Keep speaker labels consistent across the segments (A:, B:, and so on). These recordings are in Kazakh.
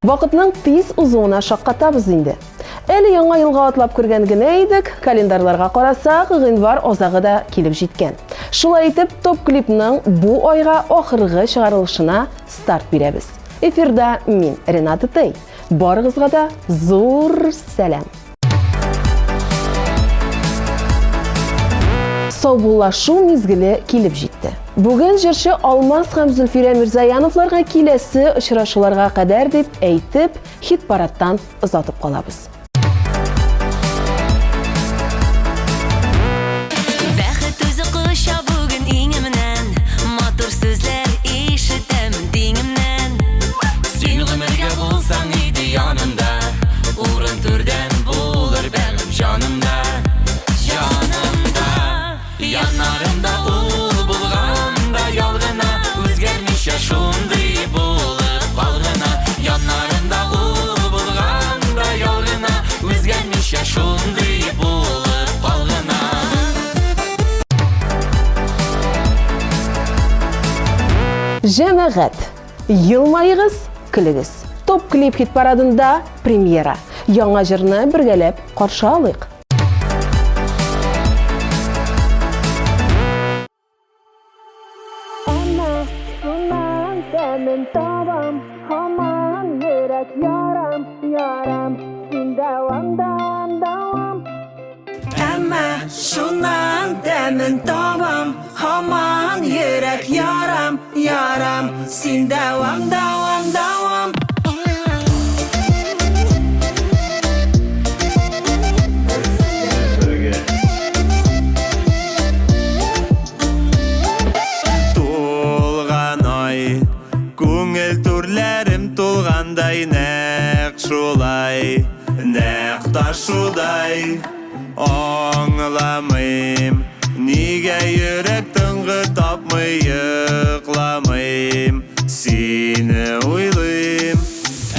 A: Вакытның тиз узуына шаккатабыз инде. Әле яңа елга атлап кергән генә идек, календарьларга карасак, гыйнвар азагы да килеп җиткән. Шулай итеп, топ клипның бу айга ахыргы чыгарылышына старт бирәбез. Эфирда мин, Рената Тей. Барыгызга да зур сәлам. Саубуллашу мизгеле килеп җитте. Бүген җырчы Алмаз һәм Зөлфирә Мирзаяновларга киләсе очрашуларга кадәр дип әйтеп, хит-парадтан озатып калабыз.
B: Бәхет үзе куша бүген иңемнән, матур сүзләр ишетәм диңемнән. Син гомергә булсаң иде янымда, урын түрдән булыр бәгым җанымда. Янарымда ул булганда ялгына, үзгәрмичә шундый булып калгына. Янарымда ул булганда ялгына, үзгәрмичә шундый булып калгына.
A: Җәмәгать, елмайыгыз, көлегез. Топ клип хит парадында премьера. Яңа җырны бергәләп каршы алыйк.
C: Senin tavam, haman yürek yaram, yaram, sin devam, devam, devam.
B: Әмма шуннан тәмен табам, һаман йөрәк ярам, ярам, син дәвам, дәвам, дәвам.
D: Тулган ай, күңел түрләрем тулгандай, нәкъ шулай, нәкъ ташудай. Аңламыйм, нигә йөрәк тынгы тапмый, йокламыйм, сине уйлыйм.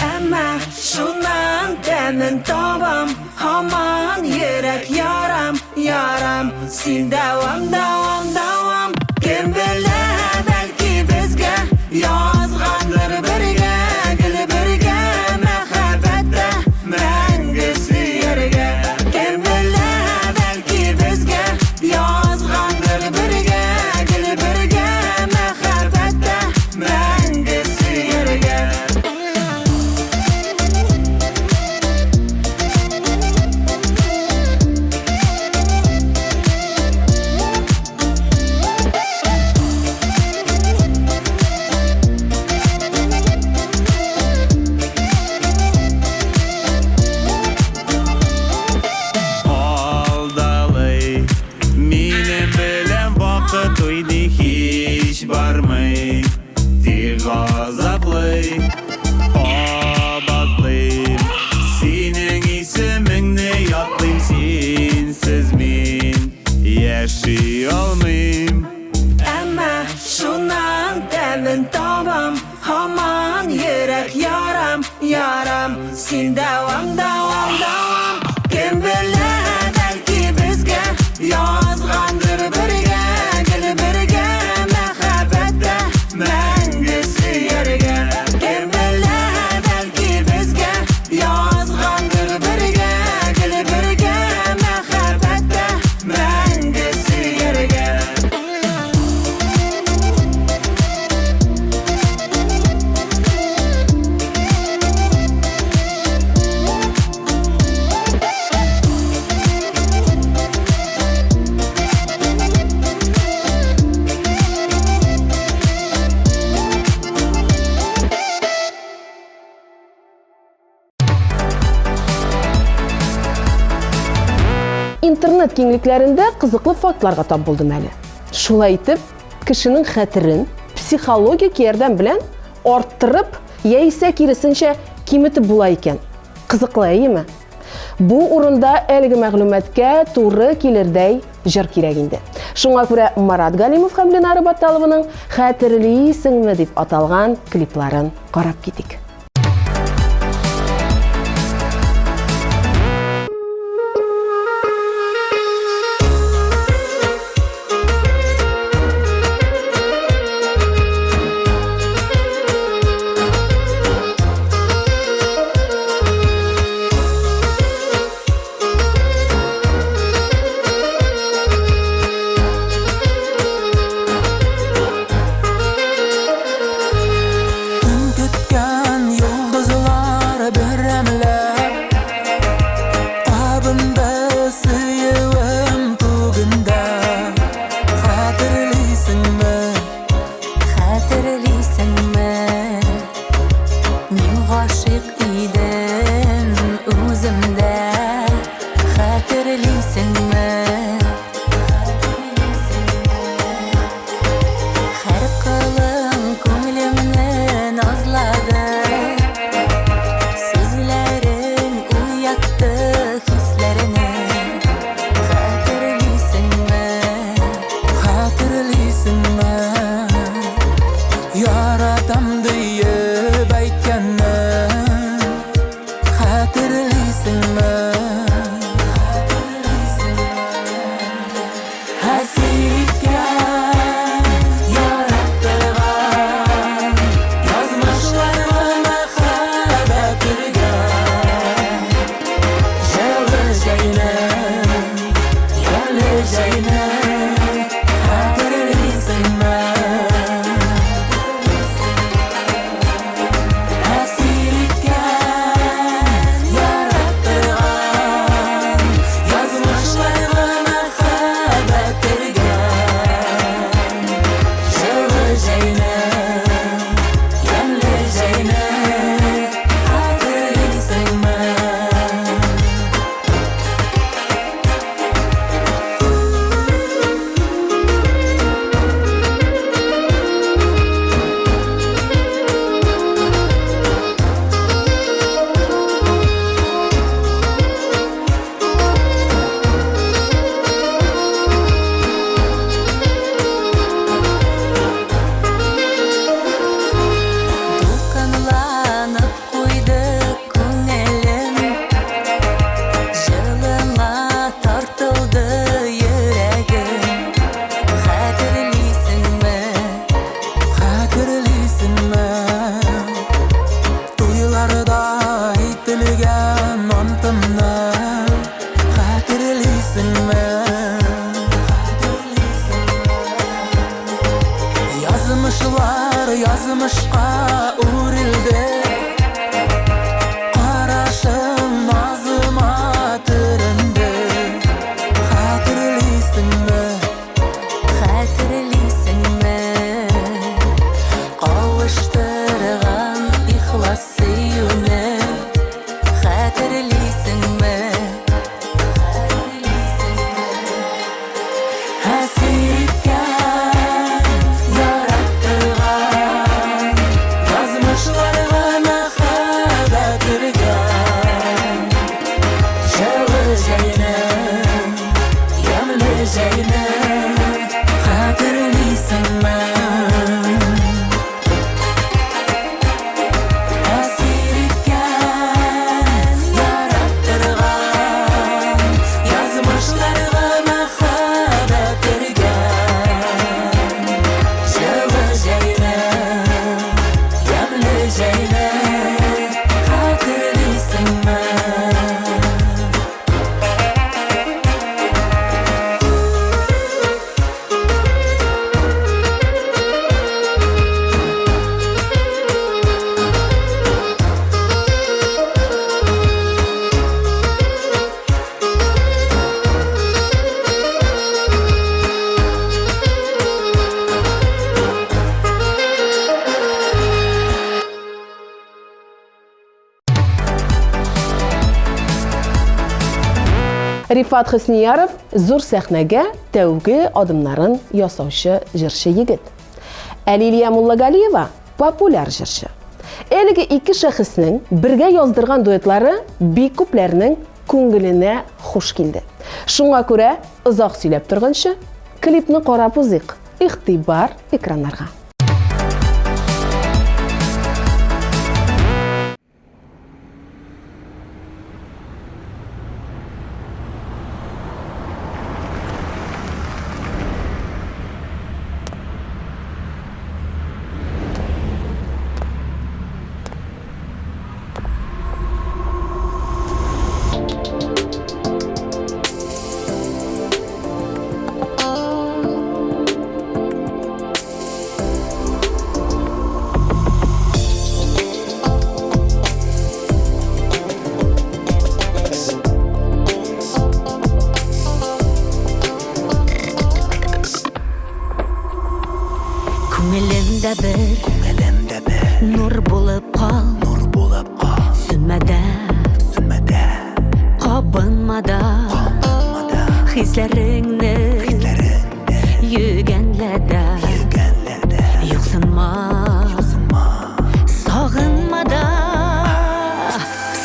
B: Әмма шуннан тәмен табам, һаман йөрәк ярам, ярам, син дәвам, дәвам, дәвам. Кем белә, бәлки безгә язгандыр бергә, гел бергә, мәхәббәттә мәңге сөяргә. Кем белә, бәлки безгә язгандыр бергә, гел бергә, мәхәббәттә мәңге сөяргә.
D: Алдалый, минем белән вакыт уйный һич бармый, тик газаплый, кабатлыйм, синең исемеңне ятлыйм, синсез мин яши алмыйм.
B: Әмма шуннан тәмен табам, һаман йөрәк ярам, ярам, син дәвам, дәвам, дәвам. Кем белә, бәлки безгә язгандыр бергә, гел бергә, мәхәббәттә мәңге сөяргә. Кем белә, бәлки безгә язгандыр бергә, гел бергә, мәхәббәттә мәңге сөяргә.
A: Интернет киңлекләрендә кызыклы фактларга тап булдым әле. Шулай итеп, кешенең хәтерен психологик ярдәм белән арттырып, яисә киресенчә киметеп була икән. Кызыклы, әйеме? Бу урында әлеге мәгълүматкә туры килердәй җыр кирәк инде. Шуңа күрә Марат Галимов һәм Ленара Баталованың «Хәтерлисеңме» дип аталган клипларын карап китик.
B: Xatirliysinmi? Har qilin ko'nglimni nozladi. Sizlaring uyatdi hislarini. Xatirliysinmi? Xatirliysinmi? Yaratam deyib aytganni. Xatirliysinmi? Hasika yarattirgan yozmishlarni mahalatirga Jalajayni, yolajayni Xatirliysinmi? Hasika yarattirgan yozmishlarni mahalatirga Jalajayni, yolajayni Xatirliysinmi? To'lqinlanib qo'ydi ko'nglim, Jilima tortildi yuragim. Xatirliysinmi? Xatirliysinmi? To'ylarda aytilgan montimni Xatirliysinmi? Yazmışlar yazmışqa urildi. Qarashim nazıma tirindi. Xatirliysinmi? Xatirliysinmi? Qovuştirgan ixlos suyuni. Xatirliysinmi? Hasika yarattirgan yozmishlarga mahalatirga Jalajayni, yolajayni Xatirliysinmi? Hasika yarattirgan yozmishlarga mahalatirga Jalajayni, yolajayni Xatirliysinmi?
A: Rifat Husniyarov zo'r sahnaga tavgi adımların yasovchi jırşı yigit. Aliliya Mullagaliyeva populyar jırşı. Eligi ikki shaxsning birga yozdirgan duetlari bekuplarning ko'ngiliga xush keldi. Shunga ko'ra, uzoq suylab turguncha klipni qarab uziq. Ixtibor ekranlarga.
E: Kabınmada Hislerini Yügenlede Yoksunma Sağınmada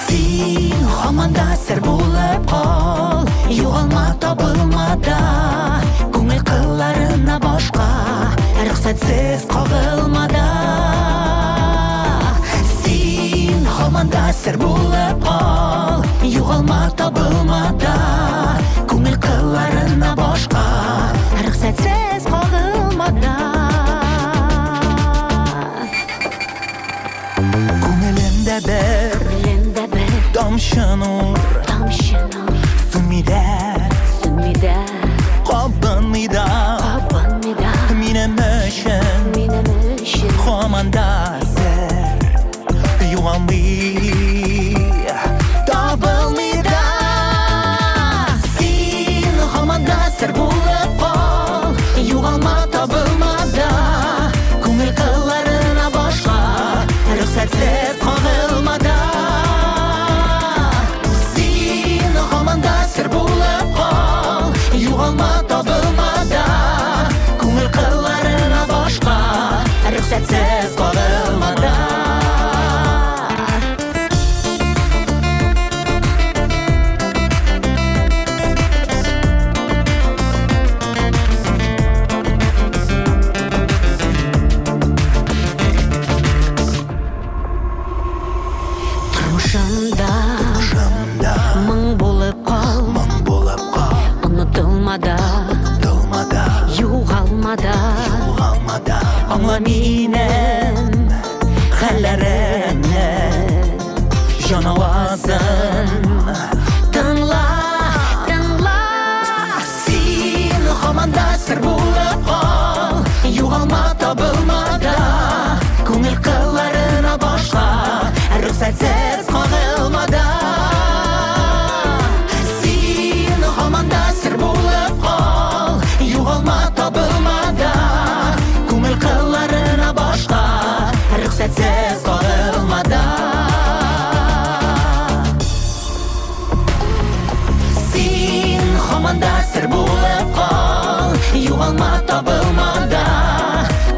E: Sen hamanda sır bulup kal Yoğalma tabılmada Көңіл қылlarına boşqa Rüxsatsiz qağılmada Sen hamanda sır bulup kal Yoğalma tabılmada Көңіл қылlarına boşqa Rüxsatsiz qağılmada
F: Көңілімде бір Тамшы nur Сүммейді Қабынмейді Менің үшін Қаманда сір Юғалмай Табылмейді Сен қаманда сір болып қал Юғалма табылмада Көңіл қылlarına boşqa Rüxsatsiz qağılmada Sen қаманда сір болып қал Юғалма табылмада Көңіл қылlarına boşqa Rüxsatsiz qağılmada
E: Тұрмышымда Мың болып қал Ұнытылмада Юғалмада
F: Аңла менің Хәлләремне Жан авазын
E: Тыңла
F: Сен қаманда сыр болып қал Юғалма табылмада Көңіл қылlarına boşqa Rüxsatsiz qağılmada Sen қаманда сыр болып қал Юғалма табылмада Көңіл қылlarına boşqa Rüxsatsiz qağılmada Sen қаманда сыр болып қал Юғалма табылмада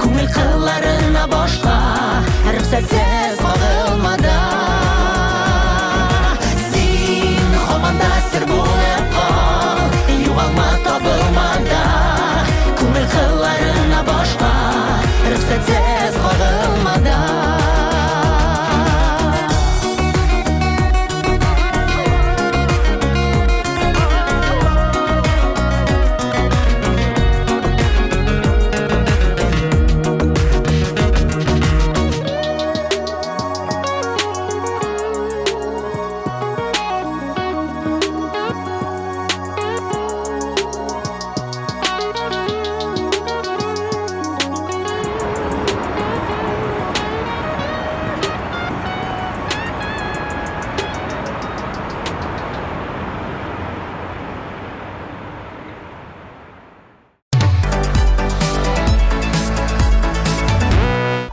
F: Көңіл қылlarına boşqa Rüxsatsiz qağılmada Sen қаманда сыр болып қал Юғалма табылмада Көңіл қылlarına boşqa Rüxsatsiz qağılmada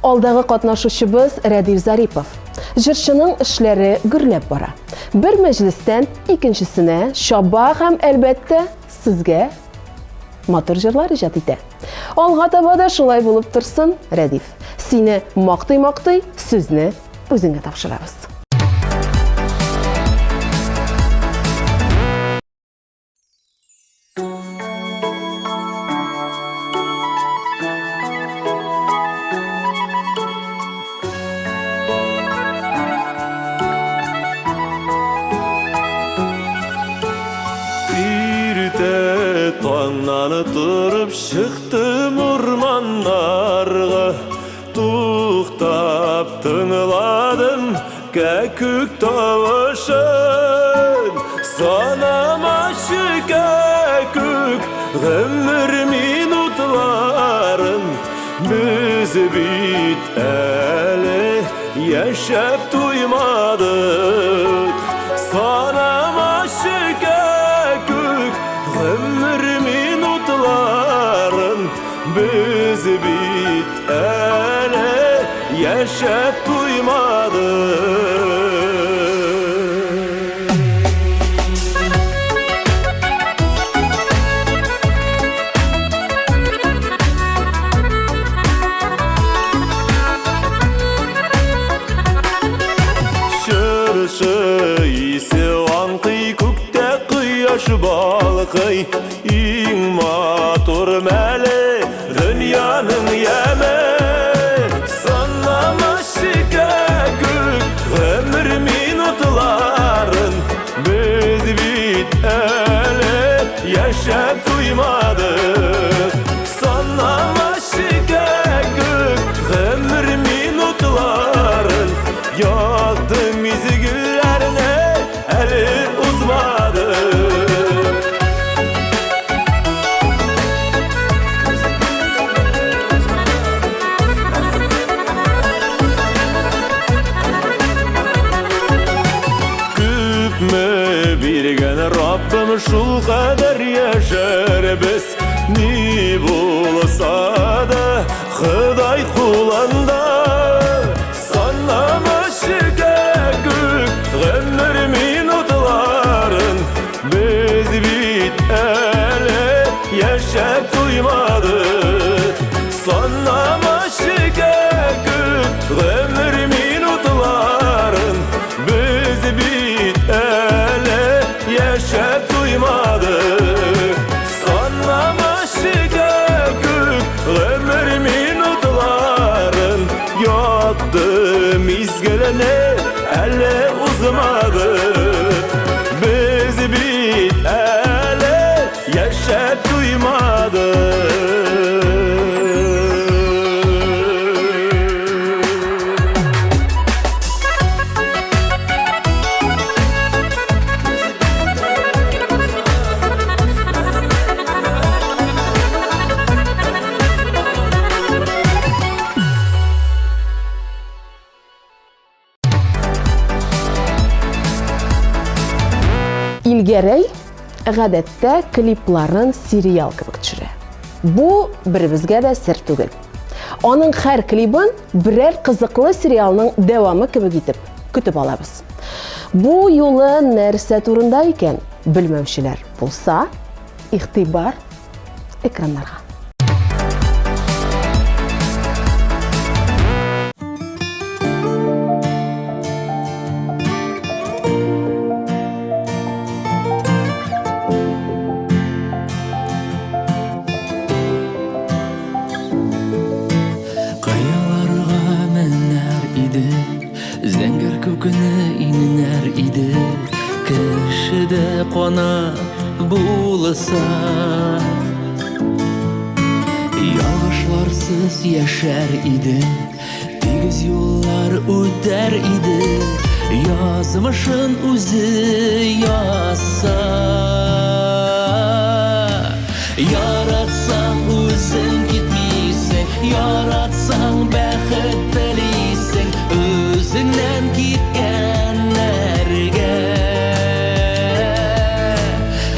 A: Алдағы катнашучыбыз Рәдиф Зарипов. Җырчының эшләре гөрләп бара. Бер мәҗлестән икенчесенә шаба һәм әлбәттә сезгә матур җырлар иҗат итә. Алга таба да шулай булып торсын, Рәдиф. Сине мактый-мактый, сүзне үзеңә тапшырабыз.
D: Tağnanı тұрып шықтым ұрманларға Туқтап тыңладым кәкүк тавышын Санамашы кәкүк ғұмыр минутларын Біз бит әлі яшәп туймадық Санамашы кәкүк ғұмыр минутларын Biz bit әлі яшәп туймадық yaş balkıy İng matur məli dünyanın yeme Sanlama şikagük ömür minutların Biz bit ele yaşap duymadık Sanlama şikagük ömür minutların Yaktı mizgillerine eli uzmadı Küpme bir gün Rabbim şul kadar yaşar biz Ni bulsa da Xıday kulanda Sanlama şikagük ömür minutların Biz bit ele yaşap duymadık Sanlama şikagük ömür minutların Biz bit ele yaşap duymadık Sanlama şikagük ömür minutların Yaktı mizgilini ele uzmadık Biz bit ele yaşap duymadık
A: İlgərey ғәдәттә клипларын сериал кебек төшерә. Бу беребезгә дә сер түгел. Аның һәр клибын берәр кызыклы сериалның дәвамы кебек итеп көтеп алабыз. Бу юлы нәрсә турында икән белмәүчеләр булса, игътибар экраннарга.
F: Зәңгәр күкне иннәр иде Кешедә канат булса Ялгышларсыз яшәр иде Тигез юллар үтәр иде Язмышын үзе язса Яратсаң үзең китмисең Яратсаң бәхет телисең Үзеңнән киткәннәргә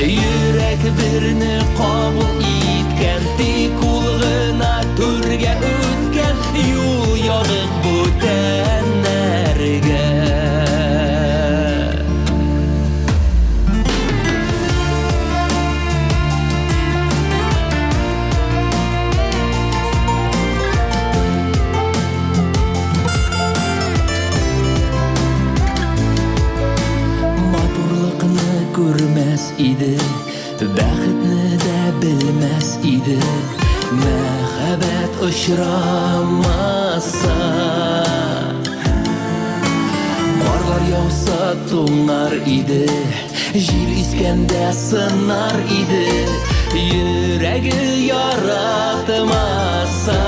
F: Йөрәк берне кабул иткән Тик ул гына түргә үткән Юл ягып бүтәннәргә Күрмәс иде, бәхетне дә белмәс иде Мәхәббәт очрамаса Карлар яуса туңар иде Җил искәндә сынар иде Йөрәге яратмаса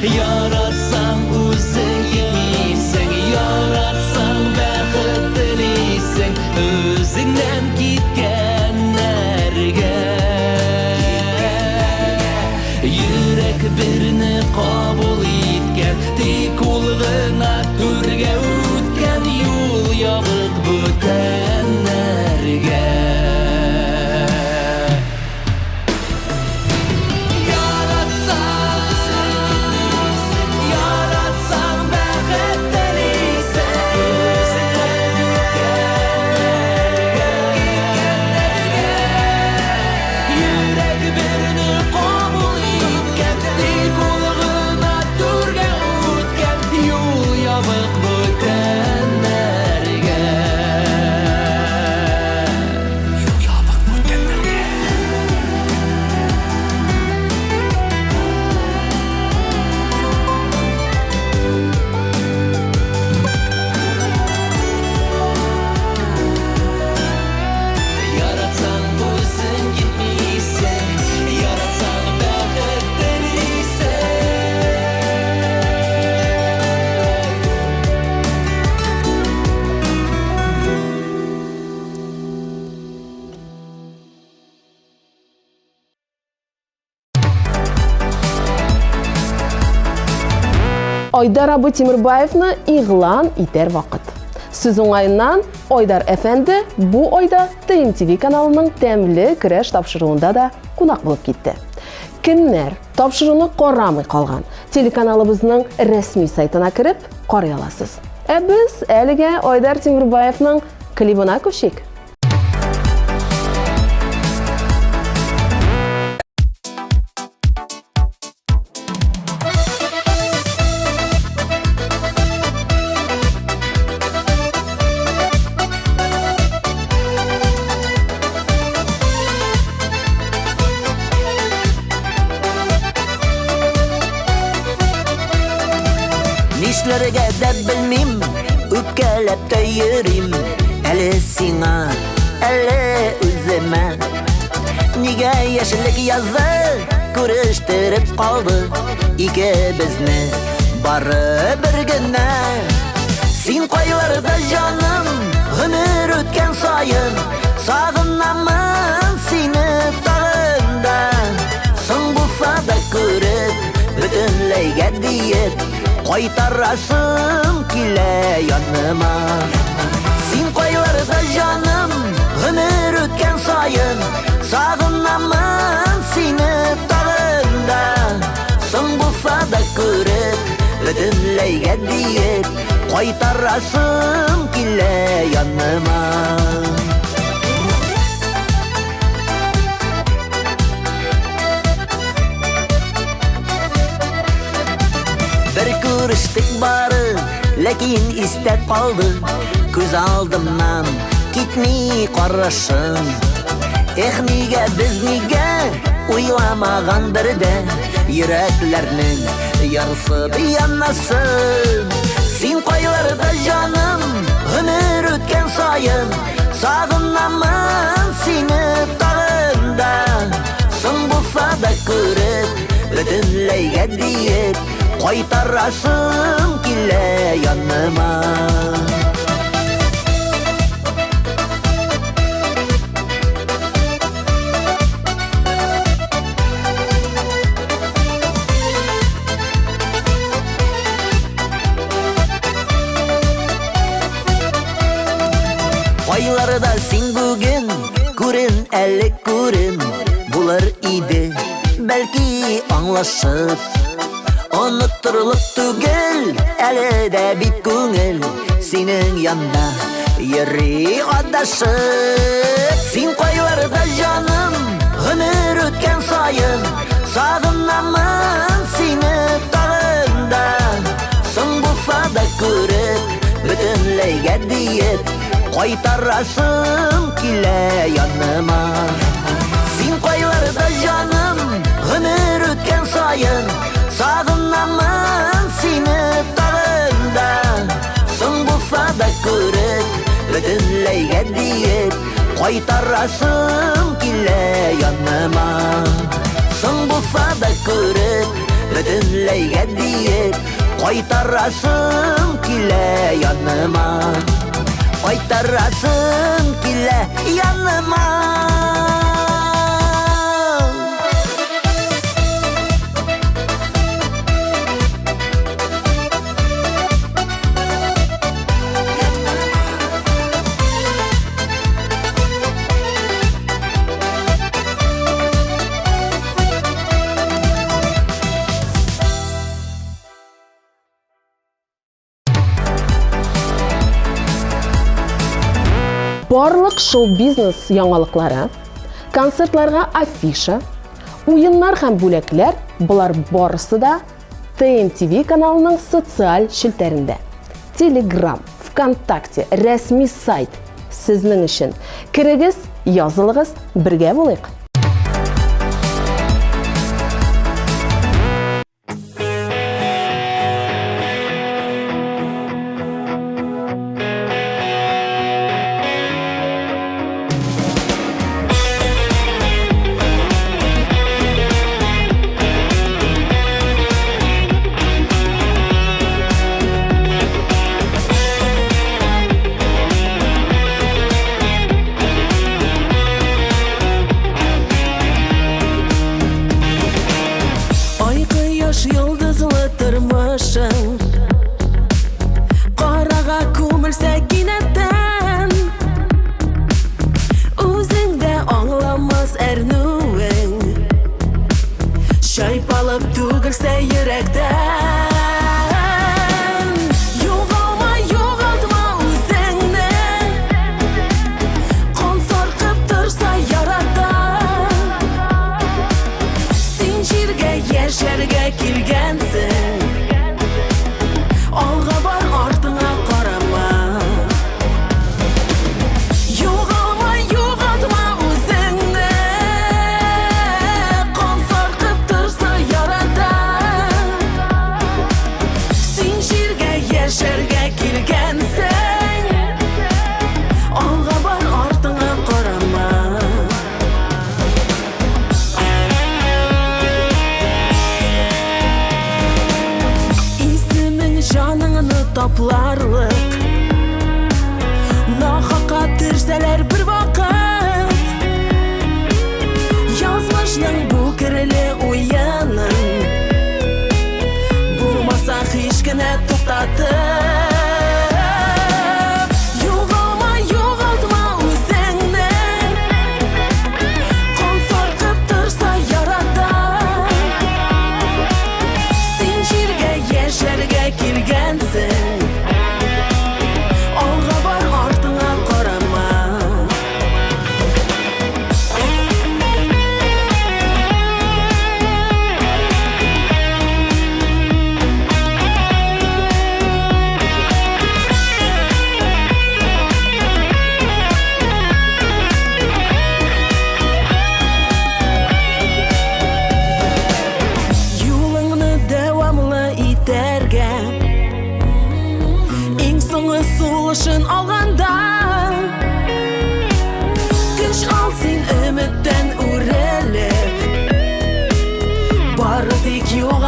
F: Яратсаң үзең китмисең Яратсаң бәхет телисең Үзеңнән киткәннәргә Йөрәк берне кабул иткән Тик ул гына түргә үткән Юл ябык бүтәннәргә Яратсаң
A: Айдар Абы Тимирбаевны игълан итәр вакыт. Сүз уңайыннан Айдар әфәнде бу айда ТМТV каналының тәмле көрәш тапшыруында да кунак булып китте. Кемнәр тапшыруны карамый калган? Телеканалыбызның рәсми сайтына кирип карый аласыз. Ә без әлегә Айдар Тимирбаевның клибына күчик.
E: Нишләргә дә белмим, үпкәләп тә йөрим. Әле сиңа, әле үземә. Нигә яшьлек язы күрештереп калды икебезне бары бер генә. Син кайларда җаным, гомер үткән саен сагынамын сине тагында. Соң булса да күреп, бөтенләйгә диеп кайтарасым килә яныма. Син кайларда җаным, гомер үткән саен сагынамын сине тагында. Соң булса да күреп, бөтенләйгә диеп кайтарасым килә яныма. Bir күрештек бары, ләкин истә калды. Күз алдымнан китми карашың. Эх, нигә без нигә уйламаган бердә йөрәкләрнең ярсы янасы. Син кайларда җаным, гомер үткән саен сагынамын сине тагында. Соң булса да күреп, бөтенләйгә диеп кайтарасым килә яныма. Кайларда син бүген күрен, әле күрен булыр иде, бәлки аңлашып. Оныттырылып түгел, әле дә бит күңел синең янда йөри адашып. Син кайларда җаным, гомер үткән саен сагынамын сине тагында. Соң булса да күреп, бөтенләйгә диеп кайтарасым килә яныма. Син кайларда җаным, гомер үткән саен сагынамын сине тагында. Соң булса да күреп, бөтенләйгә диеп кайтарасым килә яныма. Соң булса да күреп, бөтенләйгә диеп кайтарасым килә яныма. Кайтарасым килә яныма.
A: Барлык шоу-бизнес яңалыклары, концертларга афиша, уеннар һәм бүләкләр булар барысы да ТМТV каналының социаль шелтәрендә. Telegram, ВКонтакте, рәсми сайт сезнең өчен. Кирегез, язылыгыз, бергә булыйк.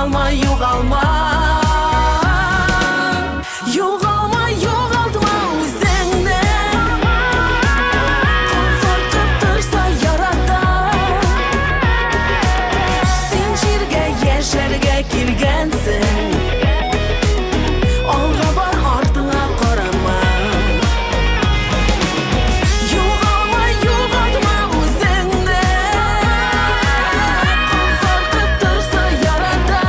B: Юғалма, юғалма Юғалма, юғалтма өзіңді Қорқып тұрса ярата Сен жерге ешерге келгенсің Алға бар артыңа қарама Юғалма, юғалтма өзіңді Қорқып тұрса ярата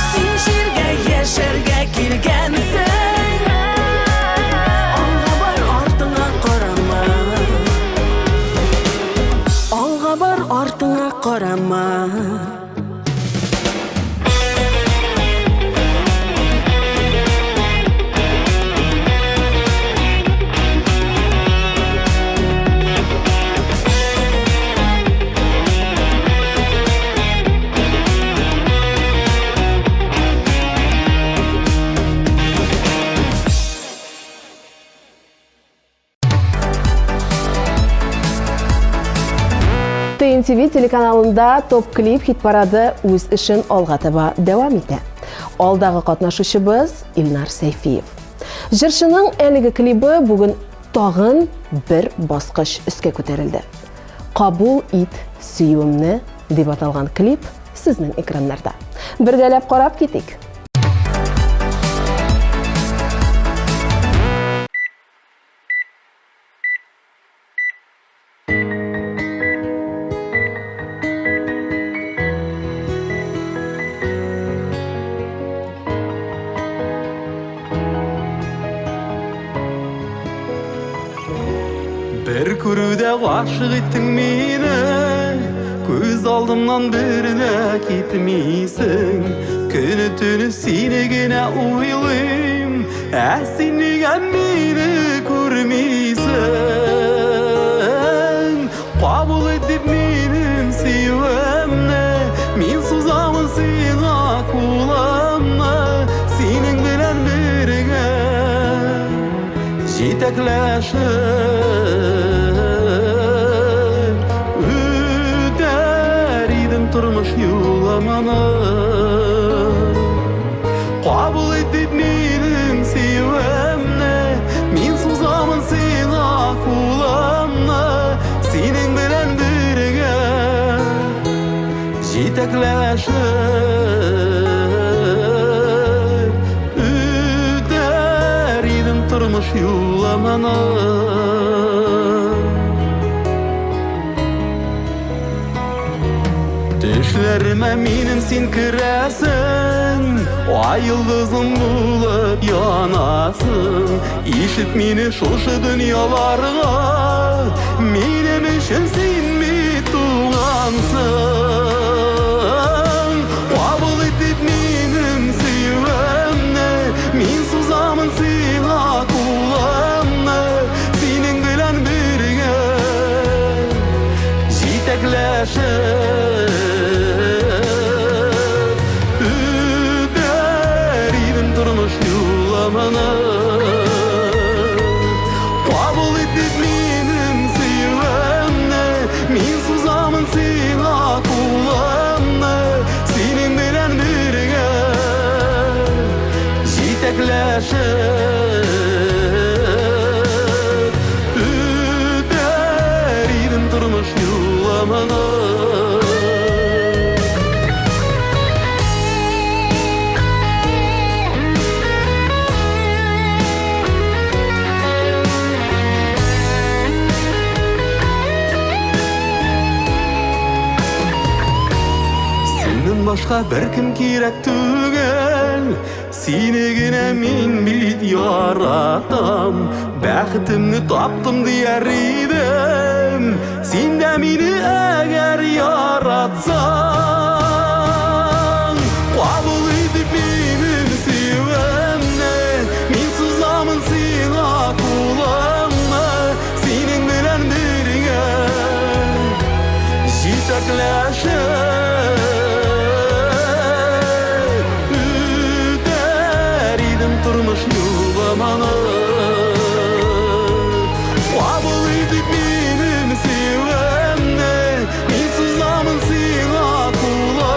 B: Сен жерге ешерге келгенсің Алға бар артыңа қарама Алға бар артыңа қарама
A: ТНТВ телеканалында топ-клип хит-парады үз ішін алға таба дәвам итә. Алдағы катнашучыбыз Илнар Сәйфиев. Жырчының әлеге клибы бүген тагын бер баскыч өскә күтәрелде. Кабул ит сөюемне дип аталган клип сезнең экраннарда. Бергәләп карап китик.
D: Bir күрүдә гашык иттең мине, күз алдымнан бирдә китмисең. Көне төне сине генә уйлыйм, ә син нигә мине күрмисең? Кабул итеп минем сөюемне, мин сузамын сиңа кулымны, синең белән бергә җитәкләшеп үтәр идем тормыш юламаны. Кабул итеп минем сөюемне, мин сузамын сиңа кулымны, синең белән бергә җитәкләшеп үтәр идем тормыш юламаны. Төшләремә минем син керәсең, ай йолдызым булып янасың. Ишет мине шушы дөньяларга, минем өчен син бит тугансың. Кабул итеп минем сөюемне, мин сузамын сиңа кулымны, синең белән бергә җитәкләшеп үтәр идем тормыш юламаны. Кабул итеп минем сөюемне, мин сузамын сиңа кулымны, синең белән бергә җитәкләшеп үтәр идем тормыш юламаны. Синнән башка беркем кирәк түгел, сине генә мин бит яратам. Бәхетемне таптым дияр идем, син дә мине әгәр яратсаң. Кабул итеп минем сөюемне, мин сузамын сиңа кулымны, синең белән бергә җитәкләшеп үтәр идем тормыш юламаны. Кабул итеп минем сөюемне, мин сузамын сиңа кулымны,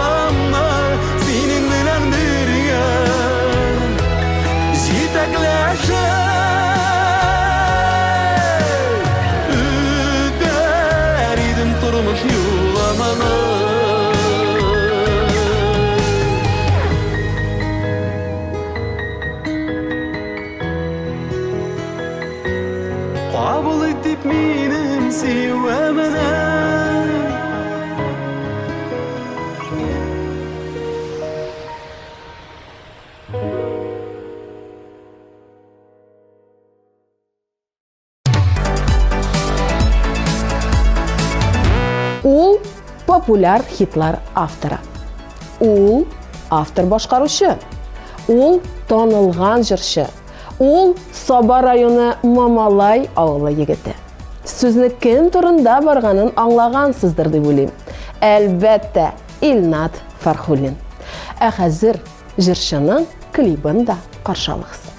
D: Кабул итеп минем сөюемне.
A: Ул популяр хитлар авторы. Ул автор башкаручы. Ул танылган җырчы. Ул Саба районы Мамалай авылы егете. Сүзне кем турында барганын аңлагансыздыр дип уйлыйм. Әлбәттә, Илнат Фархуллин. Ә хәзер җырчының клибын да каршы алыгыз.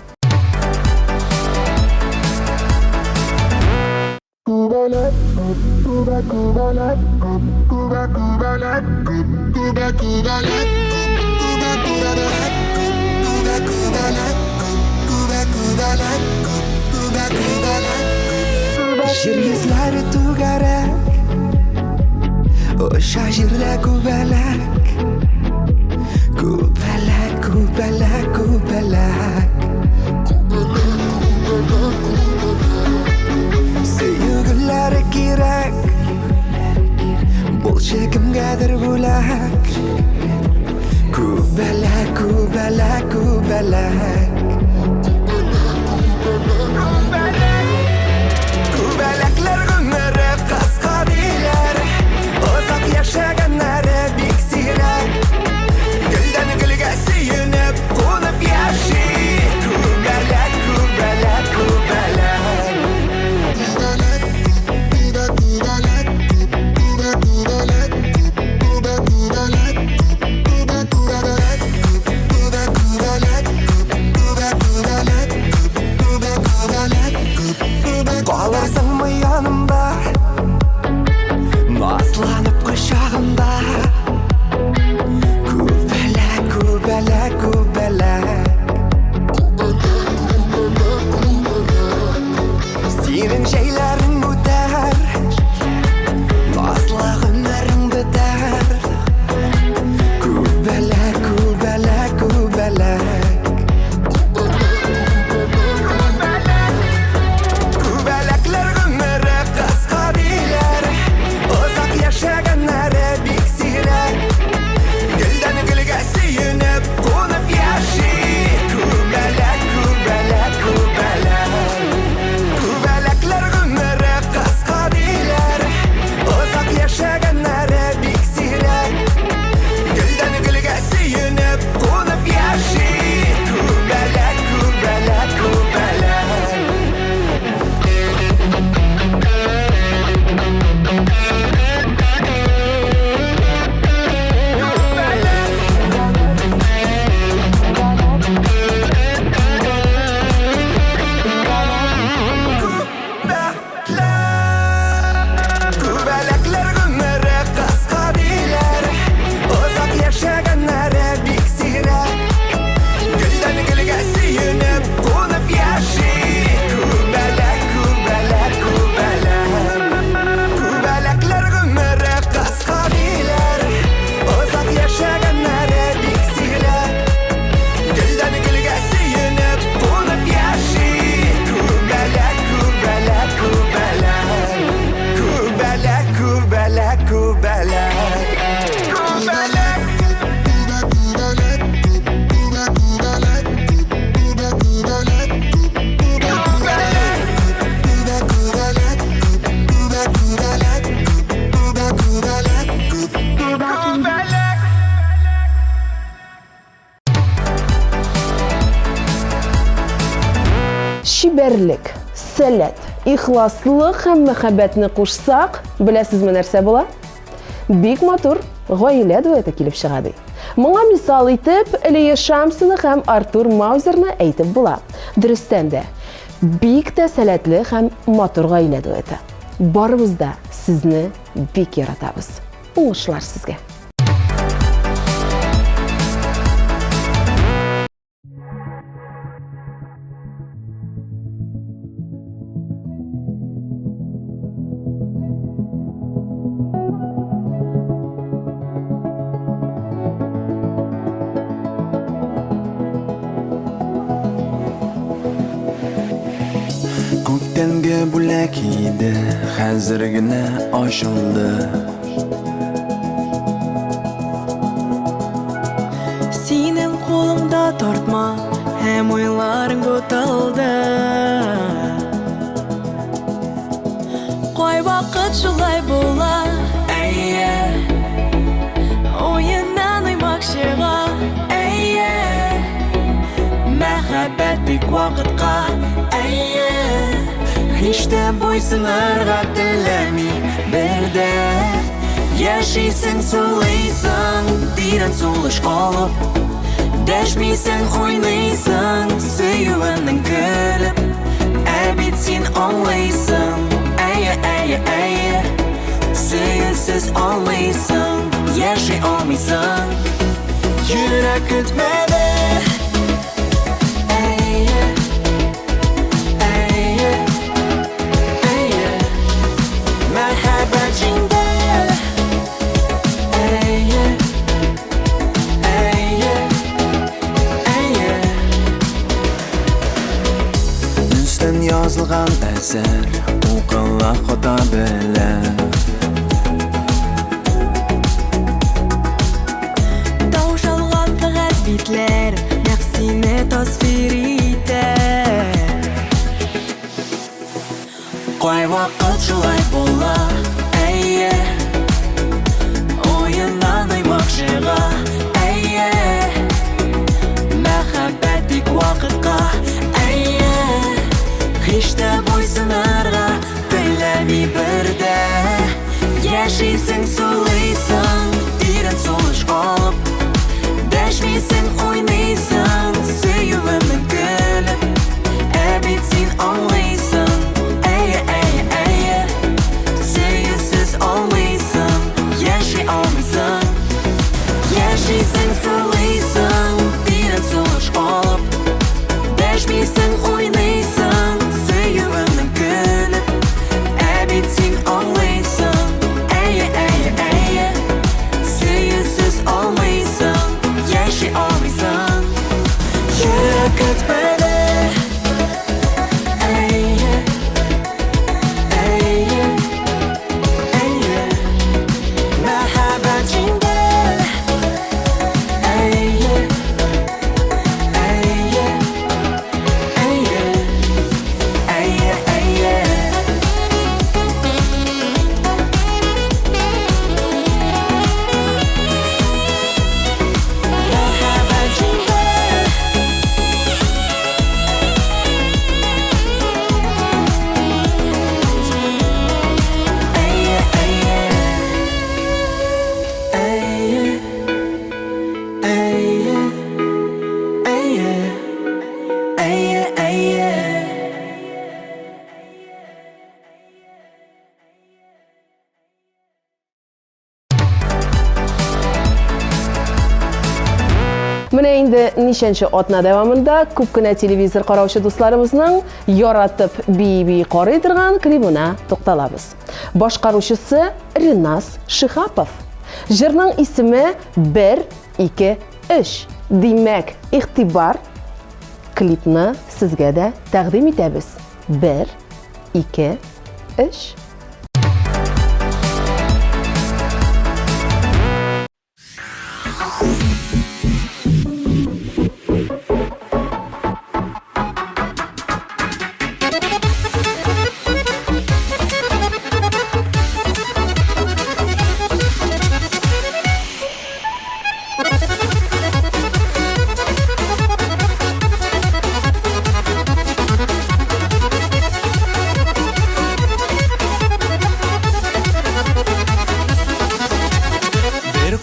G: Жер йөзләре түгәрәк, Оша җирдә күбәләк. Күбәләк, күбәләк, күбәләк. Сөйгеләре кирәк, Булчы кемгәдер бүләк. Күбәләк, күбәләк, күбәләк. Күбәләкләр гомере кыска диләр, Озак яшәгәннәре бик сирәк. Гөлдән гөлгә сөенеп, кунып яши. Күбәләк, күбәләк, күбәләк. Калырсыңмы янымда, Назланып кочагымда. Күбәләк, күбәләк, күбәләк. Синең җәйләрең үтәр, Назлы гомерең бетәр. Күбәләк, күбәләк, күбәләк. Күбәләкләр гомере кыска диләр, Озак яшәгәннәре бик сирәк. Гөлдән гөлгә сөенеп, кунып яши. Күбәләк, күбәләк, күбәләк. Күбәләкләр гомере кыска диләр, Озак яшәгәннәре бик сирәк. Гөлдән гөлгә сөенеп, кунып яши. Күбәләк, күбәләк, күбәләк. Күбәләкләр гомере кыска диләр, Озак яшәгәннәре бик сирәк. Гөлдән гөлгә сөенеп, кунып яши. Күбәләк, күбәләк, күбәләк. Күбәләкләр гомере кыска диләр, Озак яшәгәннәре бик сирәк. Гөлдән гөлгә сөенеп, кунып яши. Күбәләк, күбәләк, күбәләк. Күбәләк, күбәләк, күбәләк.
A: Шибәрлек, сәләт, ихласлык һәм мәхәббәтне кушсак, беләсезме нәрсә була? Бик матур гаилә дуэты килеп чыга ди. Моңа мисал итеп Лия Шамсина һәм Артур Маузерны әйтеп була. Дөрестән дә, бик тә сәләтле һәм матур гаилә дуэты. Барыбыз да сезне бик яратабыз. Уңышлар сезгә.
D: Өткенге бүләк иде, хәзер генә ачылды.
B: Синең қолыңда тартма, һәм ойларың буталды. Кай вакыт шулай була, әйе. Уеннан уймак чыга, әйе. Мәхәббәт бик вакытка, әйе. Һич тә буйсынырга теләми бердә. Яшисең, сулыйсың, тирән сулыш алып. Дәшмисең, уйныйсың, сөюеңнең көлеп. Ә бит син аңлыйсың, әйе, әйе, әйе. Сөюсез алмыйсың, яши алмыйсың. Йөрәк көтмәде. Әйе, әйе, әйе. Мәхәббәт җиңде. Әйе, әйе, әйе.
D: Үстән язылган әсәр, укыла хата белән.
B: Таушалган кәгазь битләр, нәкъ сине тасвир итә. Кай вакыт шулай була, әйе. Уеннан уймак чыга, әйе. Мәхәббәт бик вакытка, әйе. Һич тә буйсынырга теләми бердә. Яшисең, сулыйсың, тирән сулыш алып. Дәшмисең, уйныйсың, сөюеңнең көлеп. Ә бит син аңлыйсың, әйе, әйе, әйе. Сөюсез алмыйсың, яши алмыйсың. Яшисең, сулыйсың, тирән сулыш алып. Дәшмисең, уйныйсың, сөюеңнең көлеп. Ә бит син аңлыйсың, әйе, әйе, әйе. Сөюсез алмыйсың, яши алмыйсың. Йөрәк көтмәде. Әйе, әйе, әйе. Мәхәббәт җиңде. Әйе, әйе, әйе. Әйе, әйе. Мәхәббәт җиңде. Әйе, әйе. Әйе, әйе, әйе. Әйе, әйе.
A: Менә инде нишенче атна дәвамында күп кенә телевизор караучы дусларыбызның яратып бии карый торган клибына тукталабыз. Башкаручысы Ринас Шихапов. Җырның исеме 1, 2, 3. Димәк, игътибар. Клипны сезгә дә тәкъдим итәбез. 1, 2, 3.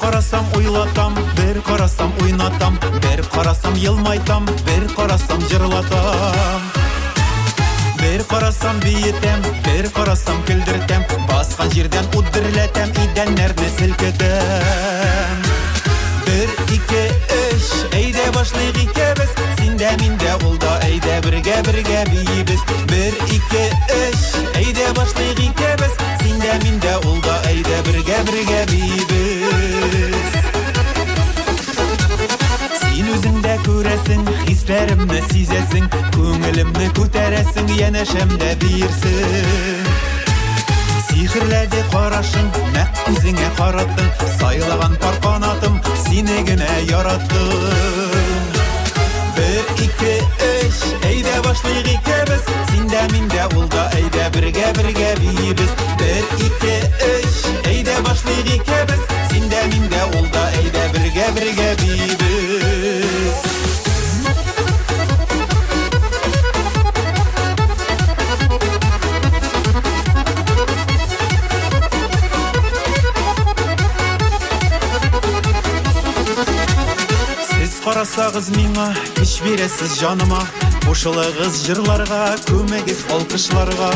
H: Карасам уйлатам, бер карасам уйнатам, бер карасам елмайтам, бер карасам җырлатам. Бер карасам биетәм, бер карасам көлдертәм, баскан җирдән ут дөрләтәм, идәннәрне селкетәм. 1, 2, 3, әйдә башлыйк икебез, синдә миндә ул да, әйдә бергә биебез. 1, 2, 3, әйдә башлыйк икебез, синдә миндә ул да, әйдә бергә биебез. Син үзеңдә күрәсең, хис Bärimni sizesin, köngülimni köteresin, yeneşemde birsin. Sihirledi qaraşın, nek üzüňe qarattın, saylagan par kanatım, sinegine yarattın. 1, 2, 3, eýde başlaýyk ikebis, sinde minde ulda, eýde birge biýibiz. 1, 2, 3, eýde başlaýyk ikebis, sinde minde ulda, eýde birge biýibiz. Qarasağız miňa, iş beresiz janyma, goşulygyz jyrlarga, kömegiz alkışlarga.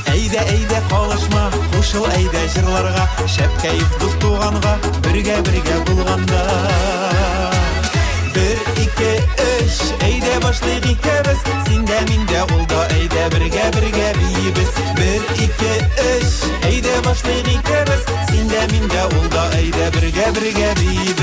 H: Eýde kalaşma, goşul eýde jyrlarga, şep keýif dost tuganga, birge bulganda. 1, 2, 3, eýde başlaýyk ikebis, sinde minde ulda, eýde birge biýibiz. 1, 2, 3, eýde başlaýyk ikebis, sinde minde ulda, eýde birge biýibiz.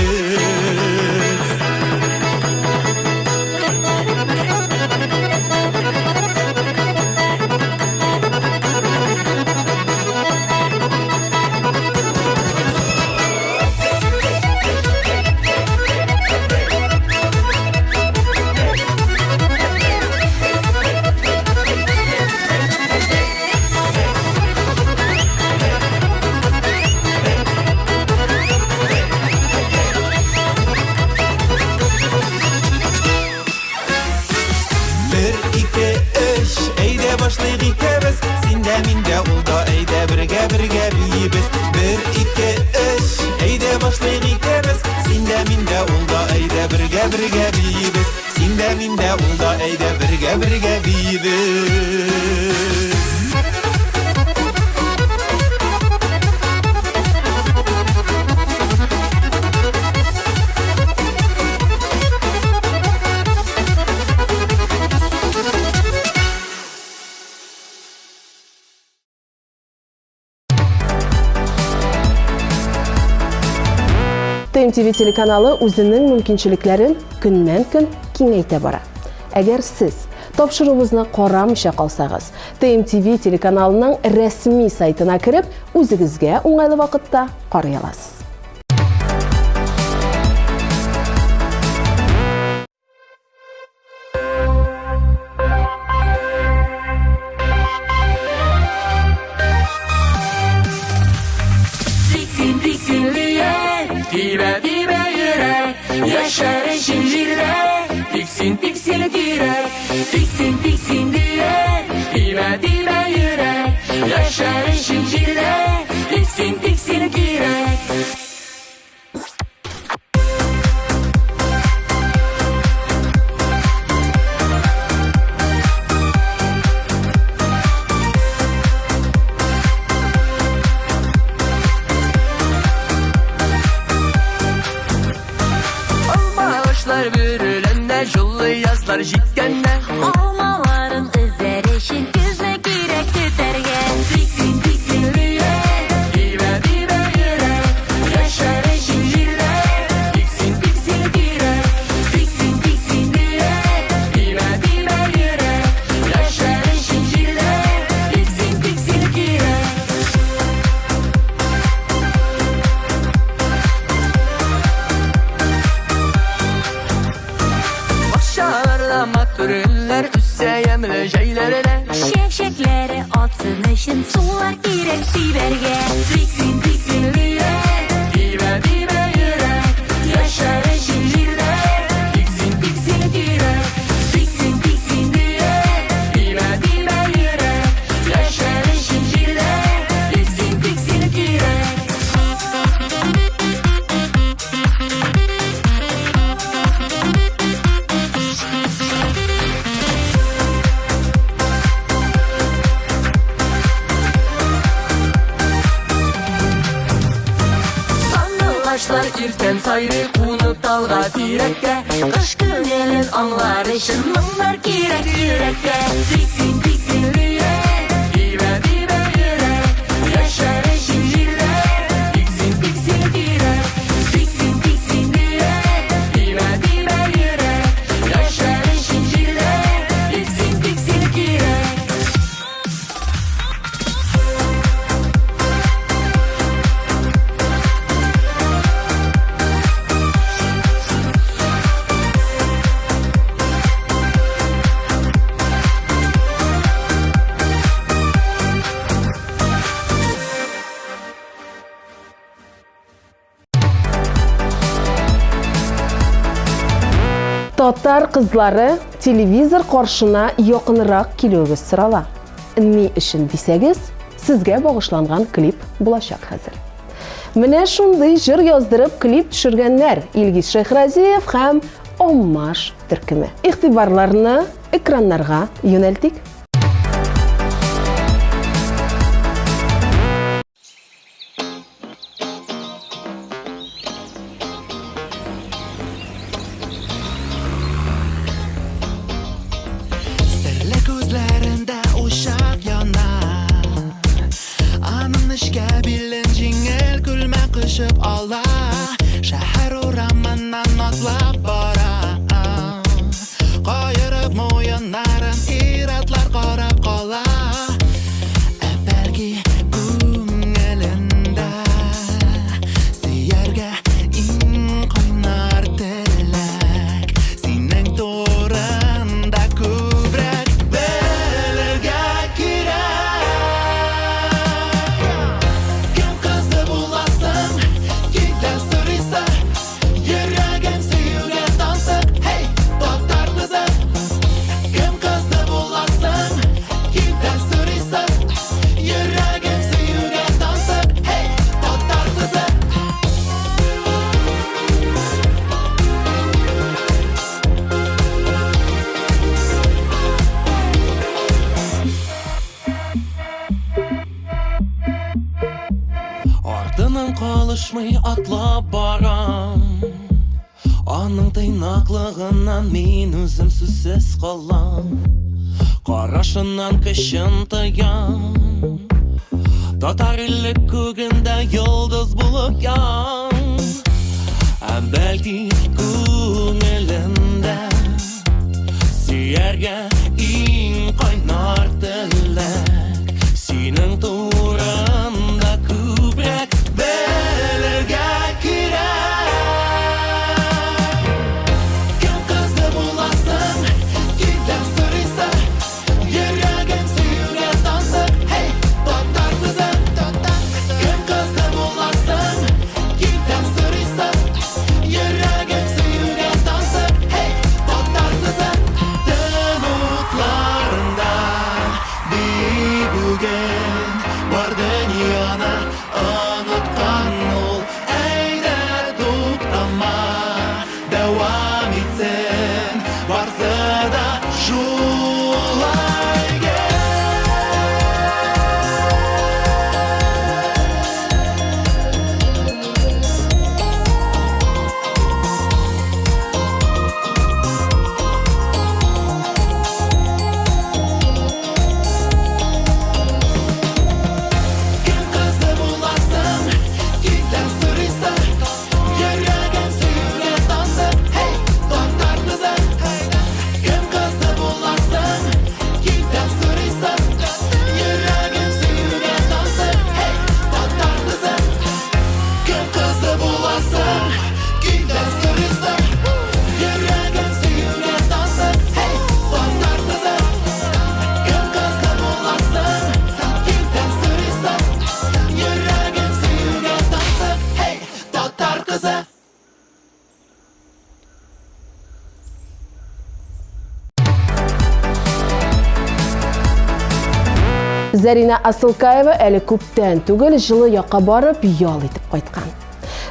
H: Başlaýyk ikebis, sinde minde ulda, eýde birge biýibiz. 1, 2, 3, eýde başlaýyk ikebis, sinde minde ulda, eýde birge biýibiz. Sinde minde ulda, eýde birge biýibiz.
A: TMTV teлекanalı özünün mümkinçiliklerin günden-gün kengeyte bara. Eğer siz topşuruğunuzni qoramışa qalsağız, TMTV telekanalının resmi saytına kirip, özünüzge oňaýly wagtda qaraya alasız.
F: Dibe yürek, yaşarın zincirde, tiksin girek, tiksin diye. Dibe yürek, yaşarın zincirde, tiksin girek. Bürülende, jully yazlar jitkende,
C: Almaların özerişin gözüne girek tüterge.
F: tiksin diye. Dibe yürek, yaşarın zincirde, tiksin girek, tiksin diye. Dibe yürek, yaşarın zincirde, tiksin girek. Aşağılarda matürünler, üsse yemle şeylerine,
C: Şevşekleri atsın için sular girek siberge.
F: tiksin diye. Dibe yürek, yaşarın zincirde, tiksin girek, tiksin diye. Dibe yürek, yaşarın zincirde, tiksin girek. Taşlar irten sayrı kunu dalga direkke,
C: Kış günelin anlar için mınlar girek yürekge.
F: tiksin diye. Dibe yürek, yaşarın zincirde, tiksin girek, tiksin diye. Dibe yürek,
A: Татар кызлары телевизор каршына якынрак килүегез сорала. Ни өчен дисәгез, сезгә багышланган клип булачак хәзер. Менә шундый җыр яздырып клип төшергәннәр Илгиз Шәйхразиев һәм Оммаш төркеме. Игътибарларны экраннарга юнәлтик.
G: Sirli ko'zlarida o'shaq yonar. Aning ishga bilin jingil kulma qo'shib ola. Shahar o'ramandan otlab bora. Qoyirib mo'yinlarim iratlar qarab qola. Balki ko'nglinda siyarga in qaynar tilak. Sening to'randa ko'brak bilirga kerak. Kim qizi bo'lasan, kimdan so'raysan, yuragim suyuga tansiq, hey, totar qizi. Kim qizi bo'lasan, kimdan so'raysan, yuragim suyuga tansiq, hey, totar qizi. Артынан қалышмай атлап барам. Аның тыйнаклыгыннан мин үзем сүзсез калам. Карашыннан көчен тоям. Татар иле күгендә йолдыз булып ян. Бәлки күңелендә сөяргә иң кайнар теләк. Синең турында күбрәк белергә кирәк. Кем кызы буласың, kimdən so'raysan, yuragim suyуга tansiq, hey, totar qizi. Kim qizi bo'lasan, kimdan so'raysan, yuragim suyuga tansiq, hey, totar qizi. Umutlarında bir bugün var dünyana unutkan ol. Eyde tuktama devam etsin, varsa da şulay gel. Kim qizi bo'lasan, kimdan so'raysan, yuragim suyuga tansiq, hey, totar qizi. Kim qizi bo'lasan, kimdan so'raysan, yuragim suyuga tansiq, hey, totar qizi. Kim qizi bo'lasan, kimdan so'raysan, yuragim suyuga tansiq, hey, totar qizi. Kim qizi bo'lasan, kimdan so'raysan, yuragim suyuga tansiq, hey, totar qizi.
A: Зәринә Асылкаева әле күптән түгел жылы якка барып ял итеп кайткан.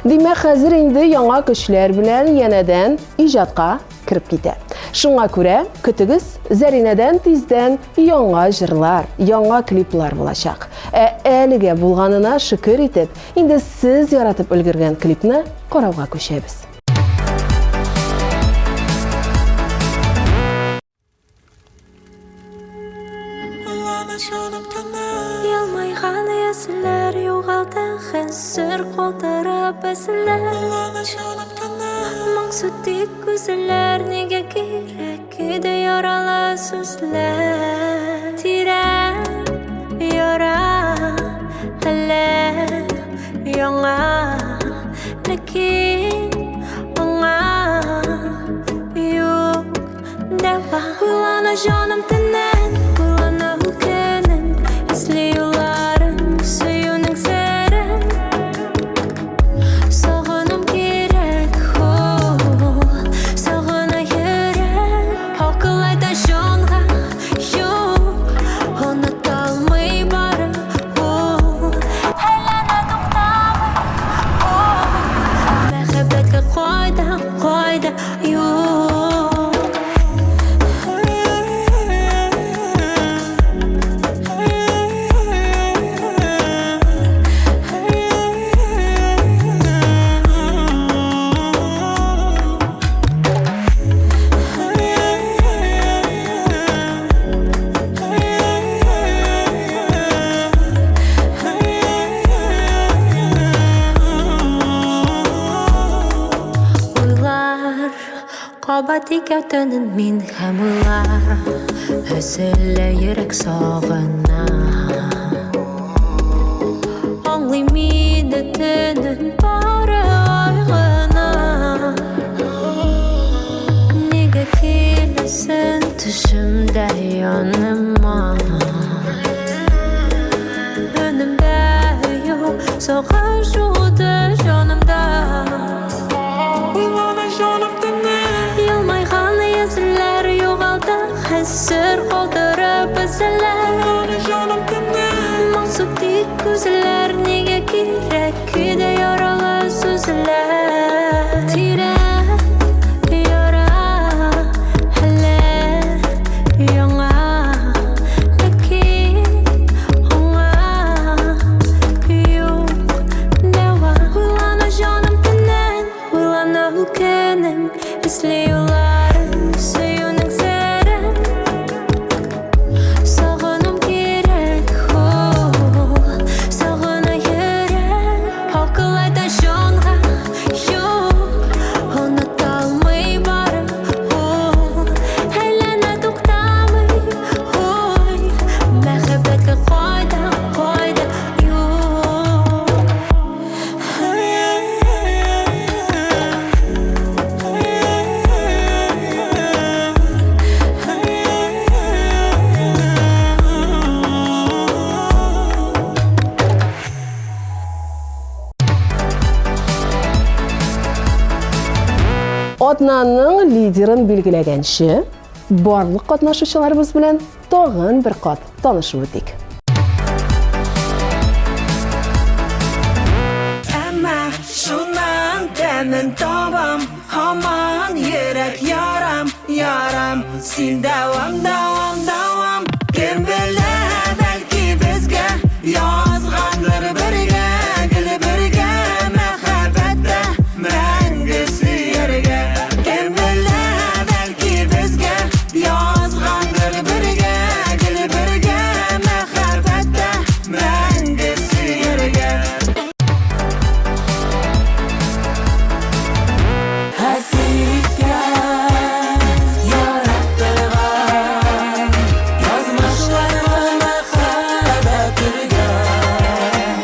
A: Димәк, хәзер инде яңа көчләр белән янәдән иҗатка кирип китә. Шуңа күрә көтегез, Зәринәдән тиздән яңа җырлар, яңа клиплар булачак. Әлегә булганына шөкер итеп, инде сез яратып өлгергән клипны карауга күчәбез.
C: Ялмайган ясылар югалды хәзер калтырап әсәләр. Моңсу тик күзләр нигә кирәк иде яралы сүзләр. Тирән яра әллә яңа, ләкин аңа юк дәва. Уйлана җаным төннән, уйлана көнен, эсли юлларын, сөюнең сәрен. Сагынам кирәк, сагына йөрәк.
I: тикәтенен мин һәм уйлар Өселә йөрәк сагына Аңлый мине төнем бары айгына Нигә киләсең төшемдә яныма Önümdə yox sağır şudu canımda Yılmayğan yüzlər yoğaldı Həssir qaldırıb bizlər Mansub dik gözlər Nigə kirək küdə yaralı sözlər Tirək yara hələ yana Lakin ona yox nə var Uylana canım gündən Uylana ülkənin İzliyorlar suyunun serin Sağınım gerek Sağına yürek Akıllaydan şonğa yok Unutalmay barı Eylene tuqtamay Məhəbbətə qayda yok
A: Adnanның лидерын билгеләгәнче, барлык катнашучыларыбыз белән тагын бер кат танышып үтик.
E: Әмма шуннан тәмен табам Хаман йөрәк ярам, ярам Син дәвам, дәвам, дәвам Кем белә, бәлки безгә Язгандыр бергә, гел бергә Мәхәббәттә мәңге сөяргә Кем белә, бәлки безгә Язгандыр бергә, гел бергә Мәхәббәттә мәңге сөяргә
F: Хәсрәткә яраттырган Язмышларны мәхәббәт өргән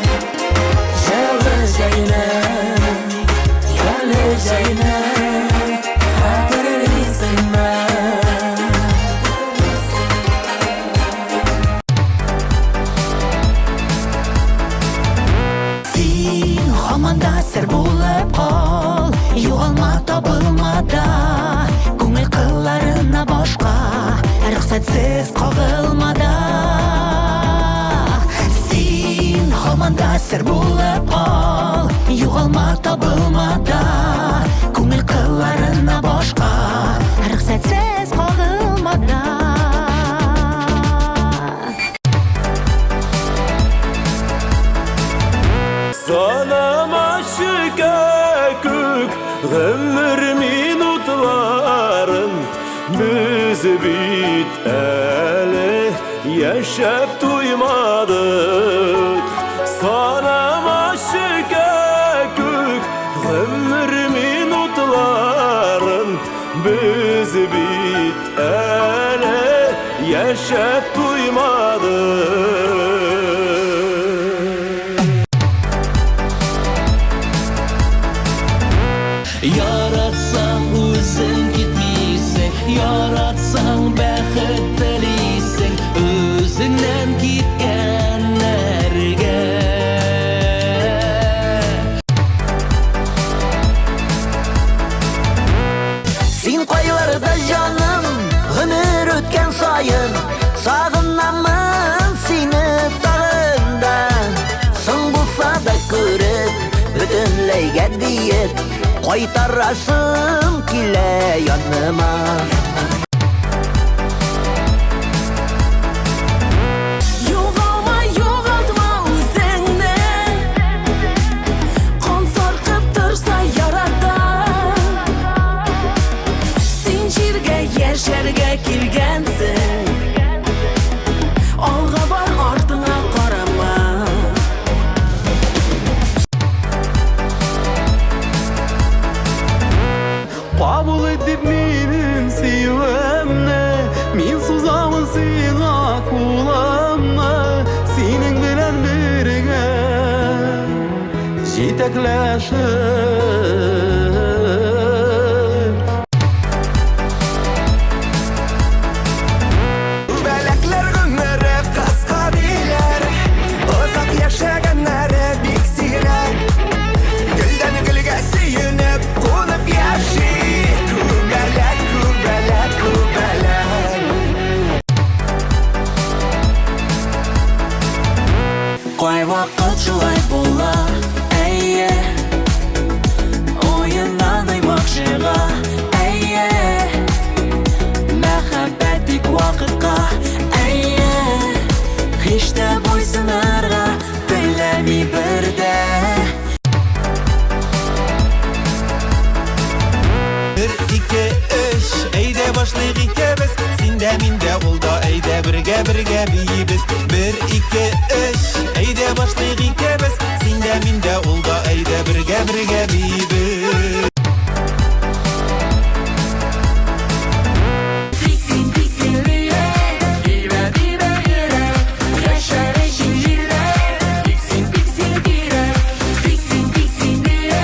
F: Җылы җәйнең, ялы җәйнең Хәтерлисеңме
E: Син һаман да сер булып кал Югалма табылмада Күңел кылларына башка Рөхсәтсез кагылмада Син һаман да сер булып кал Югалма табылмада Күңел кылларына башка Рөхсәтсез кагылмада
H: Sana aşıka kök Ömür minutların Biz bit ele Yaşap duymadık Sana aşıka kök Ömür minutların Biz bit ele Yaşap duymadık
F: Yaratsan özün gitmeysen Yaratsan bәхет тілейсің Özündən gitkenlerge
E: Син кайlarda жаным Гомер үткән сайын Сагынамын сине тагында Соң булса да күреп Бөтенләйгә диеп Кайтарасым килә яныма
I: Югалма, югалтма үзеңне Кан саркып торса ярада Син җиргә яшәргә килгәнсең Алга бар, артыңа карама
H: Кабул итеп мине
G: Belekler günleri kıska bilir, uzak yaşayanları bik siler. Gülden gülge suyunub ko'nib yashi, kubelek kubelek kubelek.
I: Qo'y vaqt shulay bo'la, ayye. O'yindan aymoqchiga, ayye. Muhabbatik vaqtga, ayye. Hech de bo'ysunarga tilami birda.
H: Bir, iki, üç, eyde başlayık ikimiz. Sinde minde oldu, eyde birge biyimiz. Bir, iki, üç, eyde başlayık ikimiz. Sinde minde oldu, eyde birge biyimiz.
C: Tiksin tiksin diye dibe dibe yürek yaşar zincirler. Tiksin tiksin diye tiksin tiksin diye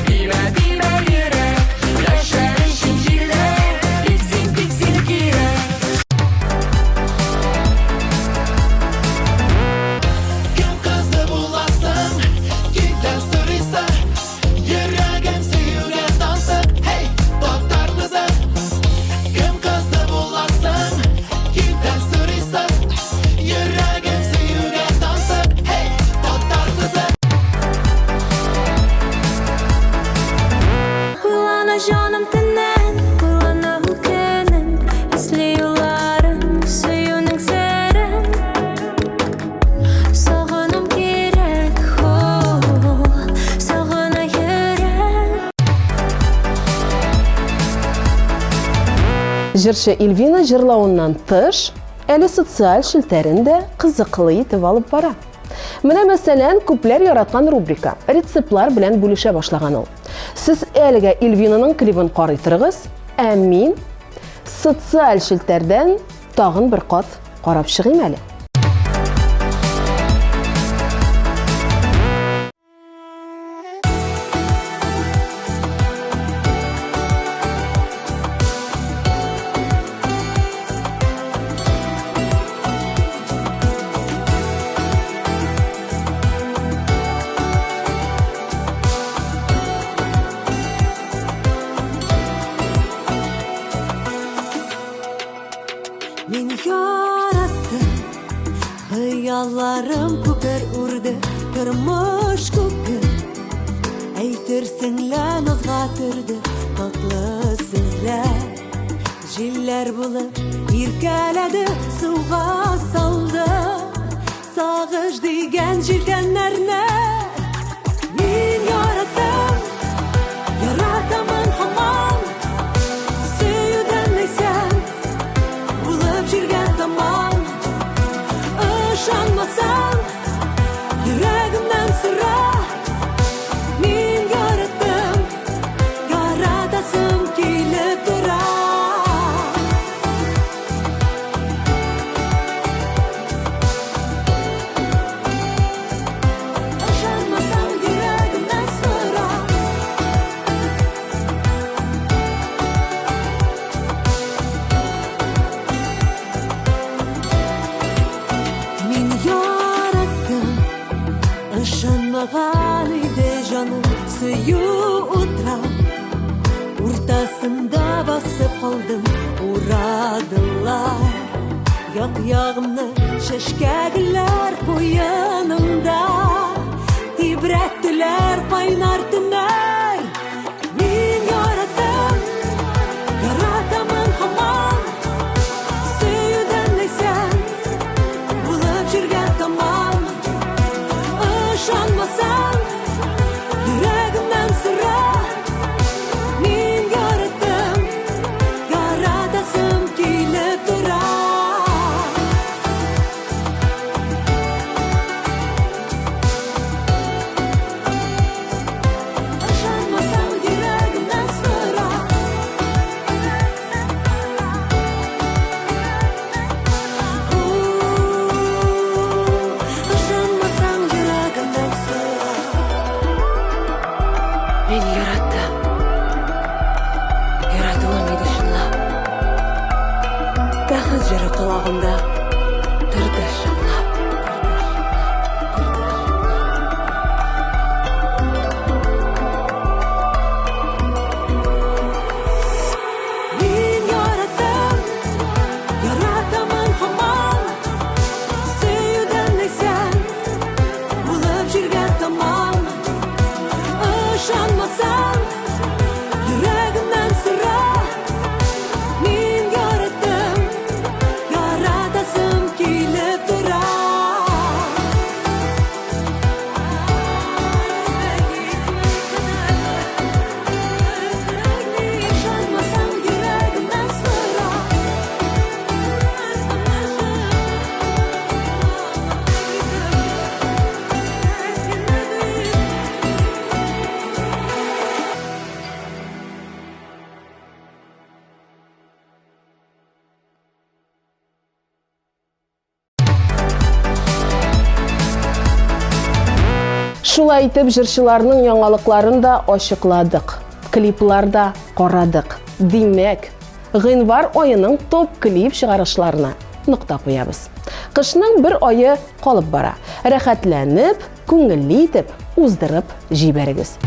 C: dibe dibe yürek yaşar zincirler. Tiksin tiksin diye.
G: Kim kızı bulasın, kimden sürüyse, yüreğim suyuna dansın, hey, tutar mısın? Kim kızı bulasın, kimden sürüyse, yüreğim suyuna dansın, hey, tutar mısın?
I: Kulağına canım tenen, kulağına hükenen. İzliyorlarım suyunun seren. Sağınım gerek, sağına yürek.
A: Жырчы Эльвина жырлауынан тыш, әле социаль шелтәрен дә кызыклы итеп алып бара. Менә мәсәлән, күпләр яраткан рубрика рецептлар белән бүлешә башлаган ул. Сез әлегә Эльвинаның клибын карый торыгыз, ә мин социаль шелтәрдән тагын бер кат карап чыгыйм әле.
I: Min yarattı, hıyallarım kuper urdu, turmuş kuper. Eytirsinler nazgatırdı, tatlı sözler. Jiller bulup irkeledi, suğa saldı. Sağış digen jilgenlerine. Min yarattım, yaratamın hamam. Suyudan neysen, bulup jirgen tamam. Işanmasan, yüreğimden sıra. Min yarattım, yaratasım kilip durar. Işanmasan yüreğimden sıra. Min yarattım, ışınmağan idi canım. Suyu utra, ortasında basıp kaldım. Uğradılar, yağımını şeşkegler koyanımda. Tibrettiler kaynar tümer. Min yarattım, yaratamın hamam. Suyudan neysen, bulup jirgen tamam. Işanmasan, yüreğimden sıra. Min yarattım, yaratasım kilip durar.
A: Шулай итеп, җырчыларның яңалыкларын да ачыкладык, клипларда карадык. Димәк, гыйнвар аеның топ клип чыгарышларына нокта куябыз. Кышның бер ае калып бара. Рәхәтләнеп, күңелле итеп уздырып җибәрегез.